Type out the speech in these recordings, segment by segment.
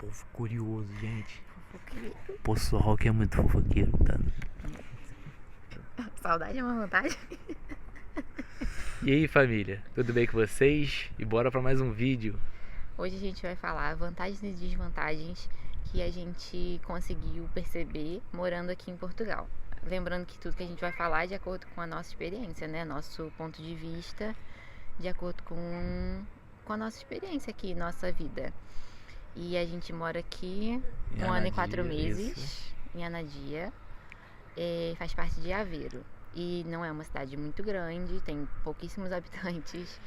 Povo curioso, gente. Fofoqueiro. Pessoal que é muito fofoqueiro, tá? Saudade é uma vantagem. E aí, família? Tudo bem com vocês? E bora pra mais um vídeo. Hoje a gente vai falar vantagens e desvantagens que a gente conseguiu perceber morando aqui em Portugal. Lembrando que tudo que a gente vai falar é de acordo com a nossa experiência, né? Nosso ponto de vista, de acordo com a nossa experiência aqui, nossa vida. E a gente mora aqui Em 1 ano e Anadia, 4 meses, isso. em Anadia. Faz parte de Aveiro. E não é uma cidade muito grande, tem pouquíssimos habitantes.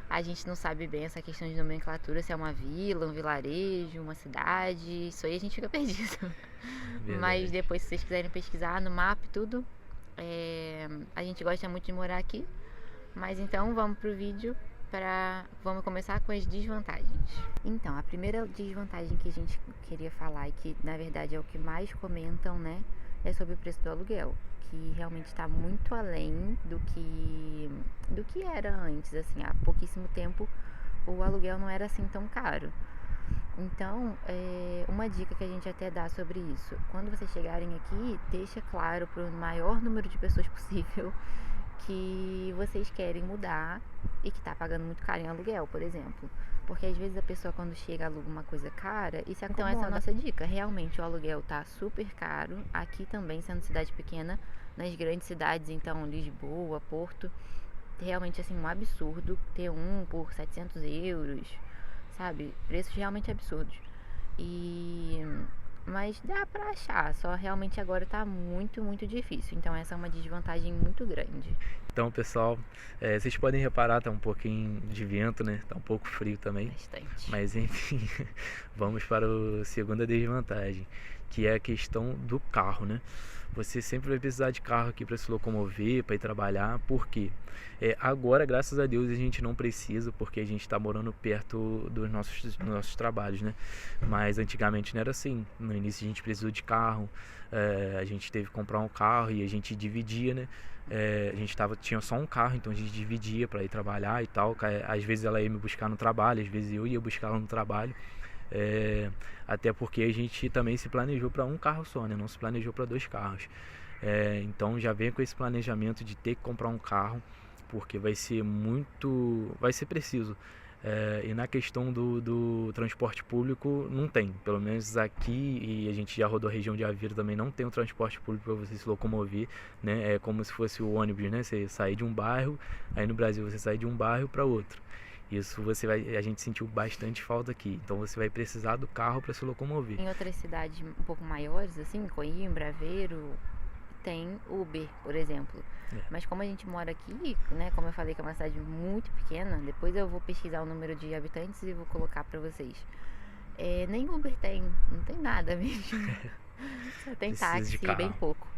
A gente não sabe bem essa questão de nomenclatura, se é uma vila, um vilarejo, uma cidade. Isso aí a gente fica perdido. Mas depois, se vocês quiserem pesquisar no mapa e tudo, a gente gosta muito de morar aqui. Mas então vamos pro vídeo. Vamos começar com as desvantagens. Então, a primeira desvantagem que a gente queria falar e que na verdade é o que mais comentam, né, é sobre o preço do aluguel, que realmente está muito além do que era antes. Assim, há pouquíssimo tempo o aluguel não era assim tão caro. Então, uma dica que a gente até dá sobre isso: quando vocês chegarem aqui, deixa claro para o maior número de pessoas possível que vocês querem mudar e que está pagando muito caro em aluguel, por exemplo. Porque às vezes a pessoa, quando chega, aluga uma coisa cara e se acomoda. Então essa é a nossa dica. Realmente o aluguel tá super caro. Aqui também, sendo cidade pequena, nas grandes cidades, então Lisboa, Porto, realmente assim um absurdo ter um por 700 euros, sabe? Preços realmente absurdos. Mas dá pra achar, só realmente agora tá muito, muito difícil. Então essa é uma desvantagem muito grande. Então, pessoal, vocês podem reparar, tá um pouquinho de vento, né? Tá um pouco frio também. Bastante. Mas enfim, vamos para a segunda desvantagem, que é a questão do carro, né? Você sempre vai precisar de carro aqui para se locomover, para ir trabalhar. Por quê? Agora, graças a Deus, a gente não precisa, porque a gente está morando perto dos nossos trabalhos, né? Mas antigamente não era assim. No início a gente precisou de carro, a gente teve que comprar um carro e a gente dividia, né? A gente tinha só um carro, então a gente dividia para ir trabalhar e tal. Às vezes ela ia me buscar no trabalho, às vezes eu ia buscar ela no trabalho. Até porque a gente também se planejou para um carro só, né? Não se planejou para 2 carros. Então já vem com esse planejamento de ter que comprar um carro, porque vai ser preciso. E na questão do transporte público não tem, pelo menos aqui, e a gente já rodou a região de Aveiro também, não tem um transporte público para você se locomover, né? É como se fosse o ônibus, né? Você sair de um bairro, aí no Brasil você sai de um bairro para outro. Isso a gente sentiu bastante falta aqui. Então você vai precisar do carro para se locomover. Em outras cidades um pouco maiores, assim, Coimbra, Aveiro, tem Uber, por exemplo. Mas como a gente mora aqui, né, como eu falei que é uma cidade muito pequena, depois eu vou pesquisar o número de habitantes e vou colocar pra vocês. Nem Uber tem, não tem nada mesmo. Só tem táxi, bem pouco.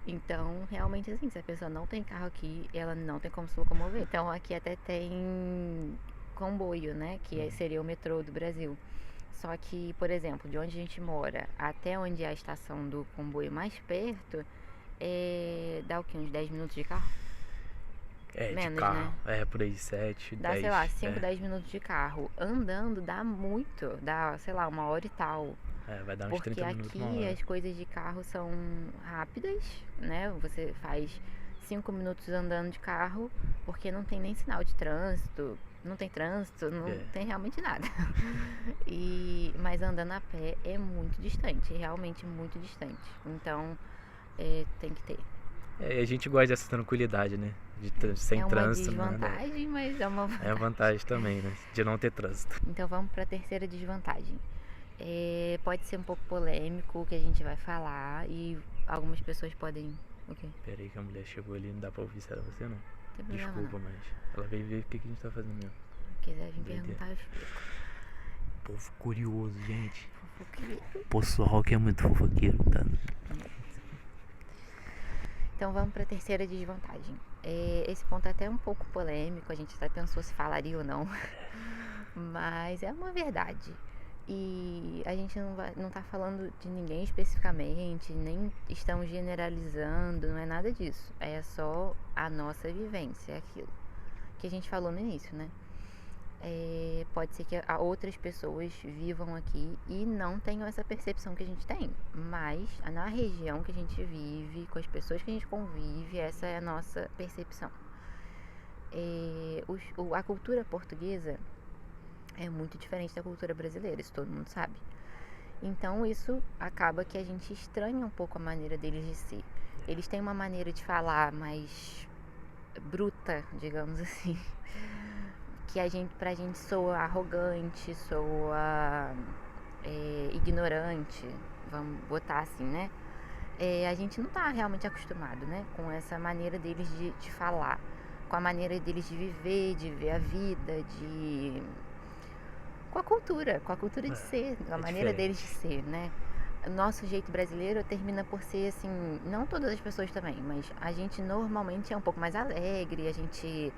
Então, realmente assim, se a pessoa não tem carro aqui, ela não tem como se locomover. Então aqui até tem comboio, né, que seria o metrô do Brasil. Só que, por exemplo, de onde a gente mora até onde é a estação do comboio mais perto, dá o quê? Uns 10 minutos de carro? Menos, de carro, né? Por aí 7, dá, 10. Sei lá, 5, 10 minutos de carro. Andando dá muito, dá, sei lá, 1 hora e tal. Vai dar uns 30 minutos, porque aqui as coisas de carro são rápidas, né? Você faz 5 minutos andando de carro, porque não tem nem sinal de trânsito, não tem tem realmente nada. Mas andando a pé é muito distante, realmente muito distante. Então, tem que ter. A gente gosta dessa tranquilidade, né? Sem trânsito. É uma desvantagem, mas é uma vantagem. É vantagem também, né? De não ter trânsito. Então vamos para a terceira desvantagem. Pode ser um pouco polêmico o que a gente vai falar e algumas pessoas podem... O quê? Peraí que a mulher chegou ali, não dá pra ouvir se era você não. Tem problema. Desculpa, não. Mas ela veio ver o que a gente tá fazendo mesmo. Se quiser vir perguntar, eu explico. Povo curioso, gente. Fofoqueiro. Pessoal que é muito fofoqueiro, tá? Então vamos para a terceira desvantagem. Esse ponto é até um pouco polêmico, a gente até pensou se falaria ou não, mas é uma verdade. E a gente não tá falando de ninguém especificamente, nem estamos generalizando, não é nada disso. É só a nossa vivência, aquilo que a gente falou no início, né? pode ser que outras pessoas vivam aqui e não tenham essa percepção que a gente tem. Mas na região que a gente vive, com as pessoas que a gente convive, essa é a nossa percepção. A cultura portuguesa é muito diferente da cultura brasileira, isso todo mundo sabe. Então isso acaba que a gente estranha um pouco a maneira deles de ser. Eles têm uma maneira de falar mais bruta, digamos assim, que pra gente soa arrogante, soa ignorante, vamos botar assim, né? A gente não tá realmente acostumado, né, com essa maneira deles de falar, com a maneira deles de ver a vida, com a cultura de ser, a maneira deles de ser, né? O nosso jeito brasileiro termina por ser assim, não todas as pessoas também, mas a gente normalmente é um pouco mais alegre, a gente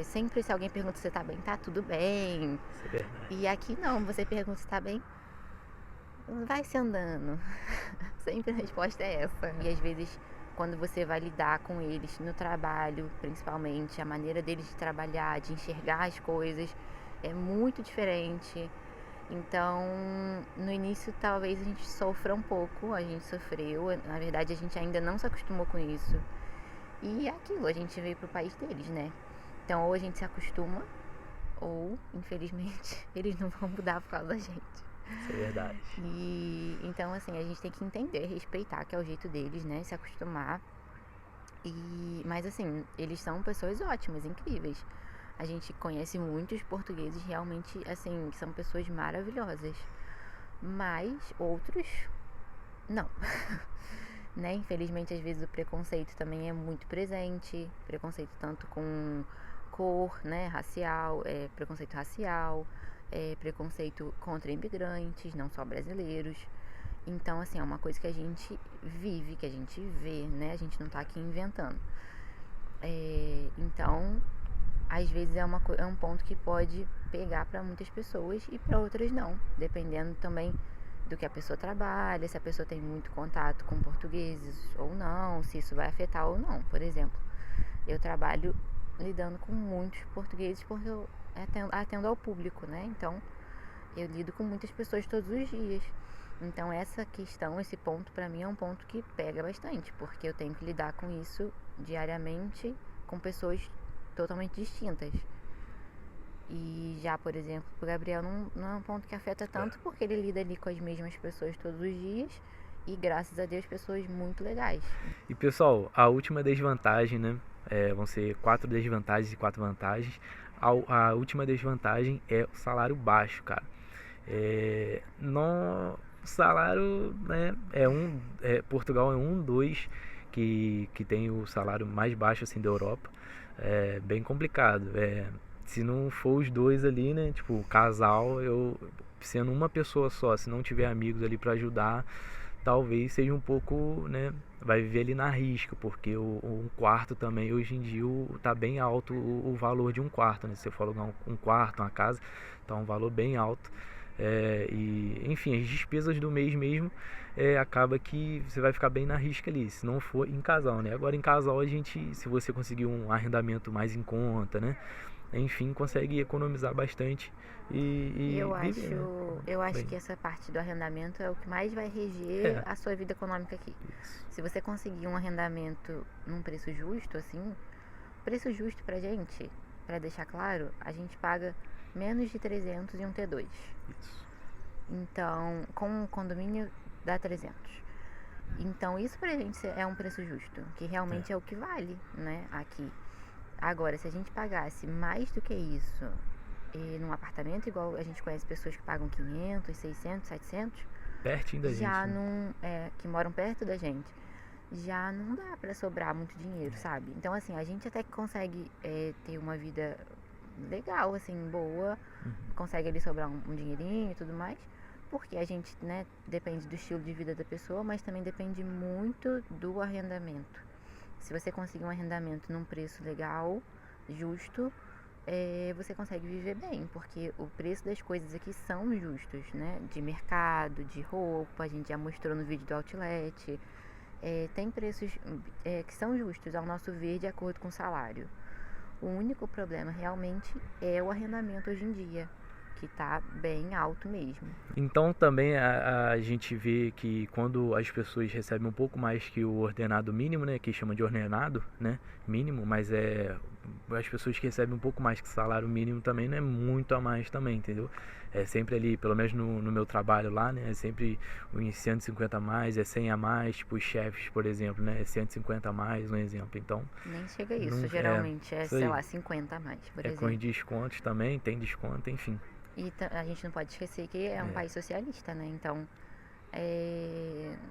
sempre se alguém pergunta se você tá bem, tá tudo bem. Isso é verdade. E aqui não, você pergunta se tá bem, vai se andando. Sempre a resposta é essa. E às vezes quando você vai lidar com eles no trabalho, principalmente, a maneira deles de trabalhar, de enxergar as coisas é muito diferente. Então, no início talvez a gente sofra um pouco, a gente sofreu, na verdade a gente ainda não se acostumou com isso. E é aquilo, a gente veio pro país deles, né? Então ou a gente se acostuma, ou infelizmente eles não vão mudar por causa da gente. Isso é verdade. E então assim, a gente tem que entender, respeitar, que é o jeito deles, né? Se acostumar. Mas assim, eles são pessoas ótimas, incríveis. A gente conhece muitos portugueses realmente, assim, que são pessoas maravilhosas. Mas outros, não. Né? Infelizmente, às vezes o preconceito também é muito presente. Preconceito tanto com cor, né? Racial, preconceito racial, preconceito contra imigrantes, não só brasileiros. Então, assim, é uma coisa que a gente vive, que a gente vê, né? A gente não tá aqui inventando. Então, às vezes é um ponto que pode pegar para muitas pessoas e para outras não, dependendo também do que a pessoa trabalha, se a pessoa tem muito contato com portugueses ou não, se isso vai afetar ou não. Por exemplo, eu trabalho lidando com muitos portugueses porque eu atendo ao público, né? Então, eu lido com muitas pessoas todos os dias. Então, essa questão, esse ponto, para mim é um ponto que pega bastante, porque eu tenho que lidar com isso diariamente com pessoas totalmente distintas. E já, por exemplo, o Gabriel não é um ponto que afeta tanto, porque ele lida ali com as mesmas pessoas todos os dias e, graças a Deus, pessoas muito legais. E pessoal, a última desvantagem, né? Vão ser 4 desvantagens e 4 vantagens. A última desvantagem é o salário baixo, cara. O salário, né, Portugal é dos que tem o salário mais baixo assim da Europa. É bem complicado. Se não for os dois ali, né, tipo, o casal, sendo uma pessoa só, se não tiver amigos ali para ajudar, talvez seja um pouco, né, vai viver ali na risca, porque um quarto também, hoje em dia, tá bem alto o valor de um quarto, né, se você for alugar um quarto, uma casa, tá um valor bem alto. E enfim, as despesas do mês mesmo, acaba que você vai ficar bem na risca ali, se não for em casal, né? Agora em casal se você conseguir um arrendamento mais em conta, né? Enfim, consegue economizar bastante e eu viver, acho bem. que essa parte do arrendamento é o que mais vai reger a sua vida econômica aqui. Isso. Se você conseguir um arrendamento num preço justo, assim, preço justo pra gente, pra deixar claro, a gente paga menos de 300 em um T2. Isso. Então, com um condomínio dá 300. Então, isso pra gente é um preço justo, que realmente é o que vale, né, aqui. Agora, se a gente pagasse mais do que isso num apartamento, igual a gente conhece pessoas que pagam 500, 600, 700, Pertinho da já gente, né? não, que moram perto da gente, já não dá pra sobrar muito dinheiro, sabe? Então, assim, a gente até que consegue ter uma vida legal, assim, boa, consegue ali sobrar um dinheirinho e tudo mais, porque a gente, né, depende do estilo de vida da pessoa, mas também depende muito do arrendamento. Se você conseguir um arrendamento num preço legal, justo, você consegue viver bem, porque o preço das coisas aqui são justos, né? De mercado, de roupa, a gente já mostrou no vídeo do Outlet. Tem preços que são justos, ao nosso ver, de acordo com o salário. O único problema realmente é o arrendamento hoje em dia, que tá bem alto mesmo. Então também a gente vê que quando as pessoas recebem um pouco mais que o ordenado mínimo, né, que chama de ordenado, né, mínimo, mas as pessoas que recebem um pouco mais que o salário mínimo também não é muito a mais também, entendeu? É sempre ali, pelo menos no meu trabalho lá, né, é sempre uns 150 a mais, é 100 a mais, tipo os chefes, por exemplo, né, é 150 a mais, um exemplo. Então, Nem chega a isso, não, geralmente é, isso sei aí. lá, 50 a mais, por Com exemplo. os descontos também, tem desconto, enfim. E a gente não pode esquecer que é um país socialista, né? Então,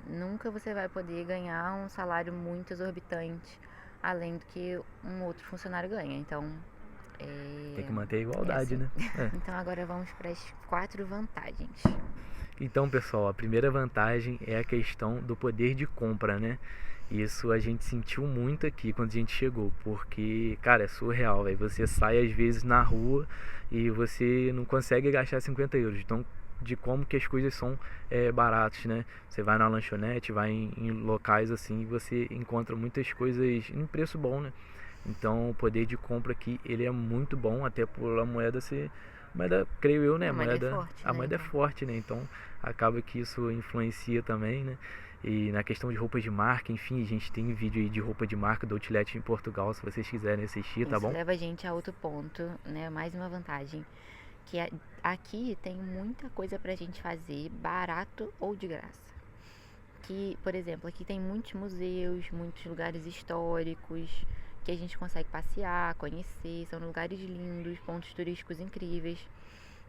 nunca você vai poder ganhar um salário muito exorbitante, além do que um outro funcionário ganha. Então, Tem que manter a é igualdade, assim. né? Então, agora vamos para as 4 vantagens. Então, pessoal, a primeira vantagem é a questão do poder de compra, né? Isso a gente sentiu muito aqui quando a gente chegou, porque, cara, é surreal, velho. Você sai às vezes na rua e você não consegue gastar 50 euros. Então, de como que as coisas são baratas, né? Você vai na lanchonete, vai em locais assim e você encontra muitas coisas em preço bom, né? Então, o poder de compra aqui, ele é muito bom, até por a moeda ser moeda, creio eu, né? A moeda é forte, A né? moeda é Então, forte, né? Então, acaba que isso influencia também, né? E na questão de roupas de marca, enfim, a gente tem vídeo aí de roupa de marca do Outlet em Portugal, se vocês quiserem assistir, tá isso bom? leva a gente a outro ponto, né? Mais uma vantagem, que aqui tem muita coisa pra gente fazer, barato ou de graça. Que, por exemplo, aqui tem muitos museus, muitos lugares históricos que a gente consegue passear, conhecer, são lugares lindos, pontos turísticos incríveis.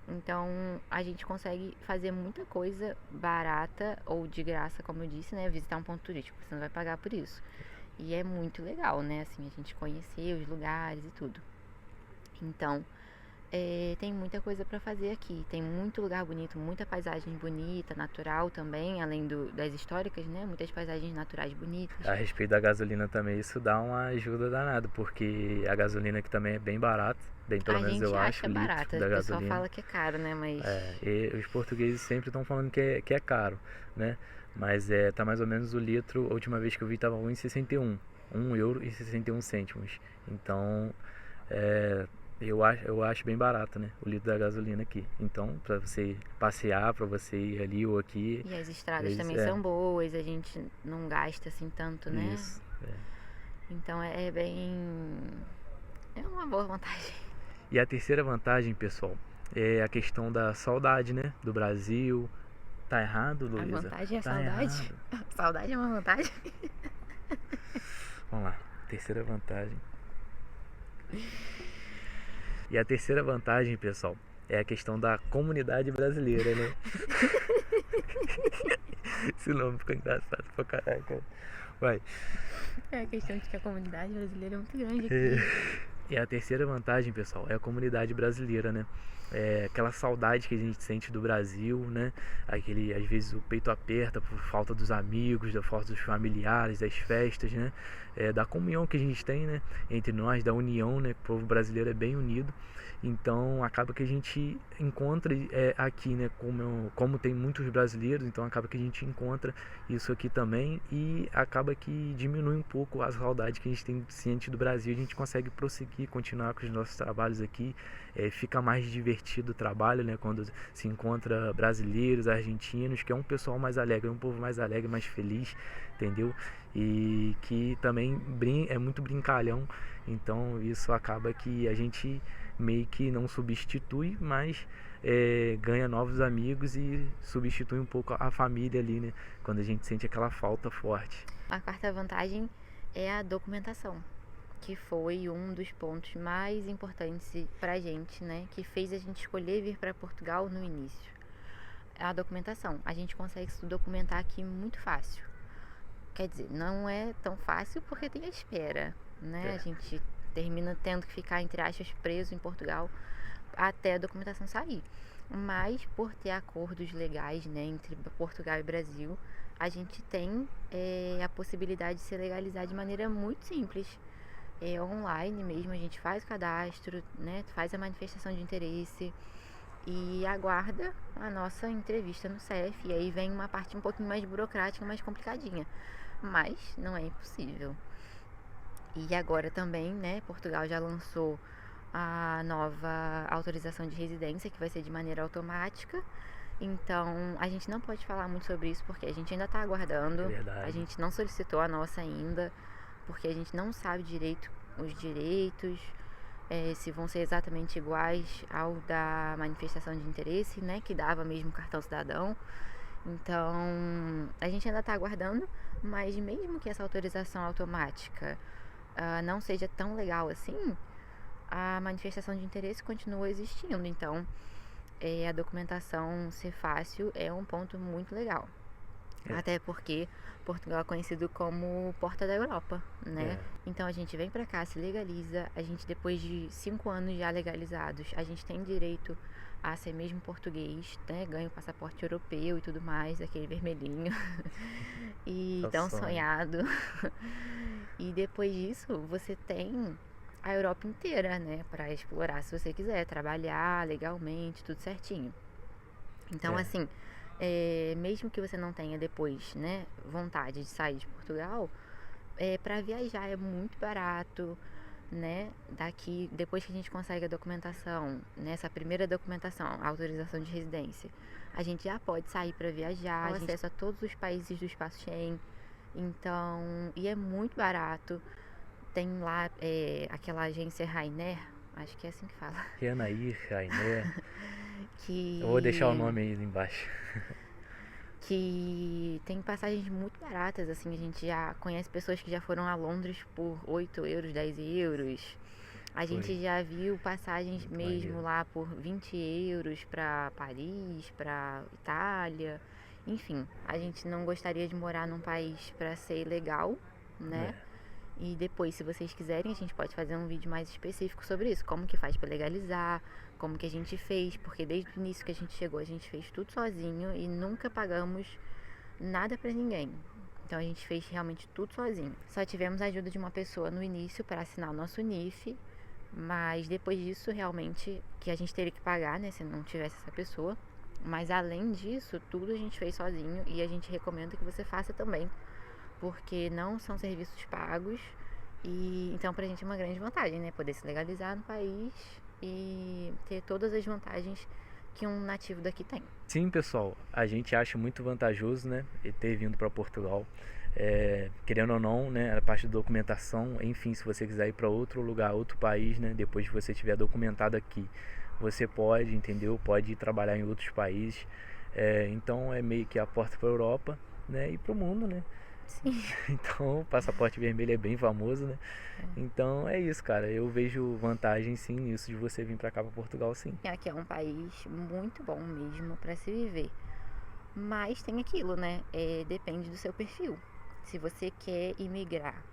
Então, a gente consegue fazer muita coisa barata ou de graça, como eu disse, né? Visitar um ponto turístico, você não vai pagar por isso. E é muito legal, né? Assim, a gente conhecer os lugares e tudo. Então, tem muita coisa para fazer aqui. Tem muito lugar bonito, muita paisagem bonita, natural também, além das históricas, né? Muitas paisagens naturais bonitas. A respeito da gasolina também, isso dá uma ajuda danada, porque a gasolina aqui também é bem barata, bem pelo A menos gente eu acho, acha o litro barata, da o pessoal gasolina. fala que é caro, né? Mas E os portugueses sempre estão falando que é caro, né? Mas tá mais ou menos o litro, a última vez que eu vi estava 1,61, 1,61 euros. Então, eu acho bem barato, né? O litro da gasolina aqui. Então, para você passear, para você ir ali ou aqui. e as estradas também são boas, a gente não gasta assim tanto, né? Isso. Então é bem. É uma boa vantagem. E a terceira vantagem, pessoal, é a questão da saudade, né? Do Brasil. Tá errado, Luísa? A vantagem é a Tá saudade. errado. Saudade é uma vantagem. Vamos lá, terceira vantagem. E a terceira vantagem, pessoal, é a questão da comunidade brasileira, né? Esse nome ficou engraçado pra caralho, cara. Vai. É a questão de que a comunidade brasileira é muito grande aqui. E a terceira vantagem, pessoal, é a comunidade brasileira, né? Aquela saudade que a gente sente do Brasil, né? Às vezes o peito aperta por falta dos amigos, da falta dos familiares, das festas, né? Da comunhão que a gente tem, né? Entre nós, da união, né? O povo brasileiro é bem unido. Então acaba que a gente encontra aqui, né? Como tem muitos brasileiros, então acaba que a gente encontra isso aqui também e acaba que diminui um pouco a saudade que a gente tem ciente do Brasil. A gente consegue prosseguir, continuar com os nossos trabalhos aqui. Fica mais divertido o trabalho, né? Quando se encontra brasileiros, argentinos, que é um pessoal mais alegre, um povo mais alegre, mais feliz, entendeu? E que também é muito brincalhão. Então isso acaba que a gente meio que não substitui, mas ganha novos amigos e substitui um pouco a família ali, né? Quando a gente sente aquela falta forte. A quarta vantagem é a documentação, que foi um dos pontos mais importantes pra gente, né? Que fez a gente escolher vir para Portugal no início. A documentação. A gente consegue se documentar aqui muito fácil. Quer dizer, não é tão fácil porque tem a espera, né? A gente termina tendo que ficar, entre aspas, preso em Portugal até a documentação sair. Mas por ter acordos legais, né, entre Portugal e Brasil, a gente tem a possibilidade de se legalizar de maneira muito simples. Online mesmo, a gente faz o cadastro, né, faz a manifestação de interesse e aguarda a nossa entrevista no CEF. E aí vem uma parte um pouquinho mais burocrática, mais complicadinha, mas não é impossível. E agora também, né, Portugal já lançou a nova autorização de residência, que vai ser de maneira automática. Então, a gente não pode falar muito sobre isso porque a gente ainda está É aguardando. A verdade. gente não solicitou a nossa ainda, porque a gente não sabe direito os direitos, se vão ser exatamente iguais ao da manifestação de interesse, né, que dava mesmo cartão cidadão. Então, a gente ainda está aguardando, mas mesmo que essa autorização automática não seja tão legal assim, a manifestação de interesse continua existindo. Então, a documentação ser fácil é um ponto muito legal. É, Até porque Portugal é conhecido como Porta da Europa, né? é, Então a gente vem pra cá, se legaliza, a gente depois de 5 anos já legalizados, a gente tem direito a ser mesmo português, né? Ganha o passaporte europeu e tudo mais, aquele vermelhinho e é o tão sonho. sonhado. E depois disso você tem a Europa inteira, né, pra explorar se você quiser, trabalhar legalmente, tudo certinho. Então, É, assim, mesmo que você não tenha depois, né, vontade de sair de Portugal, para viajar é muito barato, né? Daqui, depois que a gente consegue a documentação, nessa primeira documentação, a autorização de residência, a gente já pode sair para viajar, a gente tem acesso a todos os países do espaço Schengen. Então, e é muito barato. Tem lá aquela agência Ryanair, acho que é assim que fala, Renair, Rainé. Eu vou deixar o que nome aí embaixo. que tem passagens muito baratas, assim, a gente já conhece pessoas que já foram a Londres por 8 euros, 10 euros. A Foi gente já viu passagens muito mesmo maneiro. lá por 20 euros para Paris, para Itália. Enfim, a gente não gostaria de morar num país para ser ilegal, né? É, E depois, se vocês quiserem, a gente pode fazer um vídeo mais específico sobre isso. Como que faz para legalizar, como que a gente fez, porque desde o início que a gente chegou, a gente fez tudo sozinho e nunca pagamos nada para ninguém. Então a gente fez realmente tudo sozinho. Só tivemos a ajuda de uma pessoa no início para assinar o nosso NIF, mas depois disso realmente que a gente teria que pagar, né, se não tivesse essa pessoa. Mas além disso, tudo a gente fez sozinho e a gente recomenda que você faça também, porque não são serviços pagos e então pra gente é uma grande vantagem, né, poder se legalizar no país e ter todas as vantagens que um nativo daqui tem. sim, pessoal, a gente acha muito vantajoso, né, ele ter vindo para Portugal. Querendo ou não, né, a parte da documentação, enfim, se você quiser ir para outro lugar, outro país, né, depois que você tiver documentado aqui, você pode, entendeu? Pode ir trabalhar em outros países. Então é meio que a porta para a Europa, né, e para o mundo, né? Sim. Então o passaporte vermelho é bem famoso, né? Então é isso, cara. Eu vejo vantagem sim nisso de você vir para cá, para Portugal, sim. Aqui é um país muito bom mesmo para se viver. Mas tem aquilo, né? Depende do seu perfil. Se você quer imigrar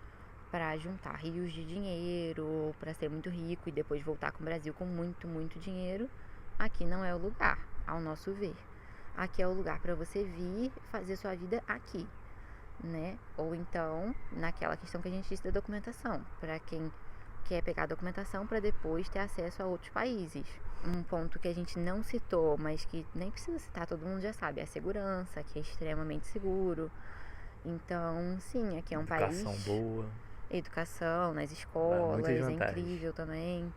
para juntar rios de dinheiro, para ser muito rico e depois voltar com o Brasil com muito, muito dinheiro, aqui não é o lugar, ao nosso ver. Aqui é o lugar para você vir fazer sua vida aqui, né? Ou então, naquela questão que a gente disse da documentação, para quem quer pegar a documentação para depois ter acesso a outros países. Um ponto que a gente não citou, mas que nem precisa citar, todo mundo já sabe, é a segurança, que é extremamente seguro. Então, sim, aqui é um Educação país, boa, educação nas dá muitas escolas, é vantagens. incrível também.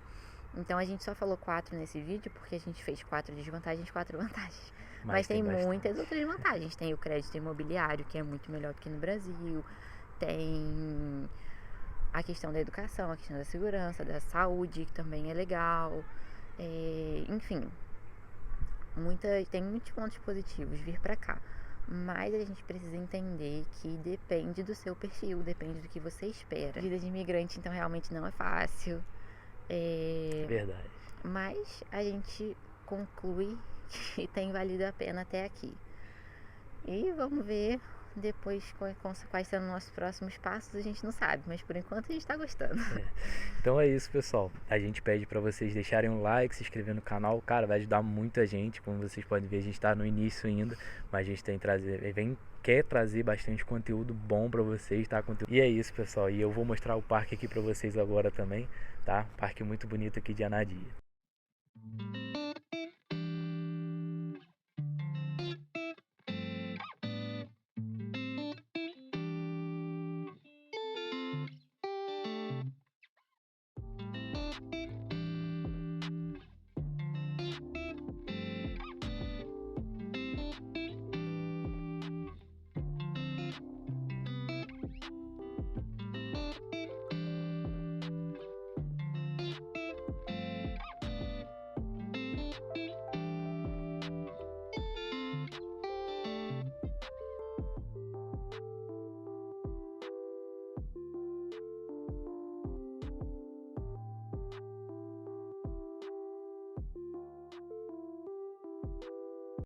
Então a gente só falou 4 nesse vídeo porque a gente fez 4 desvantagens, 4 vantagens. Mas Mas tem tem muitas bastante. outras vantagens. Tem o crédito imobiliário, que é muito melhor do que no Brasil. Tem a questão da educação, a questão da segurança, da saúde, que também é legal. Enfim, tem muitos pontos positivos vir pra cá. Mas a gente precisa entender que depende do seu perfil, depende do que você espera. A vida de imigrante, então, realmente não é fácil. É verdade. Mas a gente conclui que tem valido a pena até aqui. E vamos ver depois quais serão os nossos próximos passos, a gente não sabe, mas por enquanto a gente tá gostando. Então é isso, pessoal. A gente pede para vocês deixarem um like, se inscrever no canal. Cara, vai ajudar muita gente. Como vocês podem ver, a gente está no início ainda, mas a gente quer trazer bastante conteúdo bom para vocês, tá? E é isso, pessoal. E eu vou mostrar o parque aqui para vocês agora também, tá? Parque muito bonito aqui de Anadia.